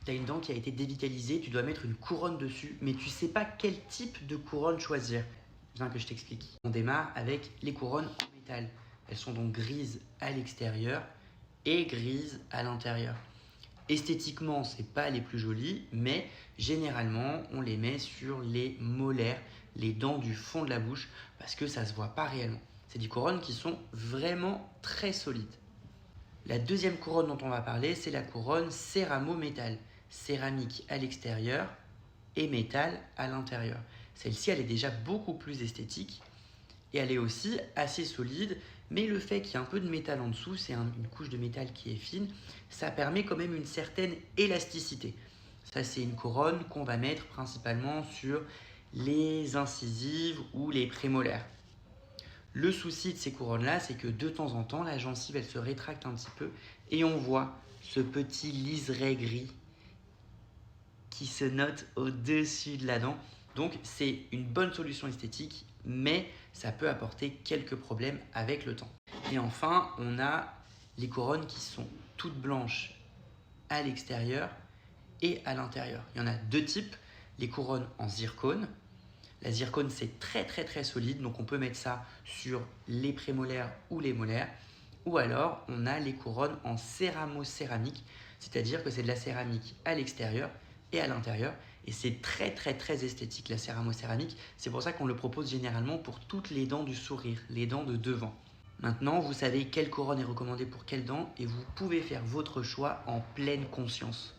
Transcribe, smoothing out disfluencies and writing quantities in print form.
Tu as une dent qui a été dévitalisée, tu dois mettre une couronne dessus, mais tu ne sais pas quel type de couronne choisir. Viens que je t'explique. On démarre avec les couronnes en métal. Elles sont donc grises à l'extérieur et grises à l'intérieur. Esthétiquement, ce n'est pas les plus jolies, mais généralement, on les met sur les molaires, les dents du fond de la bouche, parce que ça ne se voit pas réellement. C'est des couronnes qui sont vraiment très solides. La deuxième couronne dont on va parler, c'est la couronne céramo-métal. Céramique à l'extérieur et métal à l'intérieur. Celle-ci, elle est déjà beaucoup plus esthétique et elle est aussi assez solide, mais le fait qu'il y ait un peu de métal en dessous, c'est une couche de métal qui est fine, ça permet quand même une certaine élasticité. Ça, c'est une couronne qu'on va mettre principalement sur les incisives ou les prémolaires. Le souci de ces couronnes-là, c'est que de temps en temps, la gencive, elle se rétracte un petit peu et on voit ce petit liseré gris qui se note au-dessus de la dent. Donc, c'est une bonne solution esthétique, mais ça peut apporter quelques problèmes avec le temps. Et enfin, on a les couronnes qui sont toutes blanches à l'extérieur et à l'intérieur. Il y en a deux types, les couronnes en zircone. La zircone, c'est très solide, donc on peut mettre ça sur les prémolaires ou les molaires. Ou alors, on a les couronnes en céramo-céramique, c'est-à-dire que c'est de la céramique à l'extérieur et à l'intérieur. Et c'est très esthétique, la céramo-céramique. C'est pour ça qu'on le propose généralement pour toutes les dents du sourire, les dents de devant. Maintenant, vous savez quelle couronne est recommandée pour quelle dent et vous pouvez faire votre choix en pleine conscience.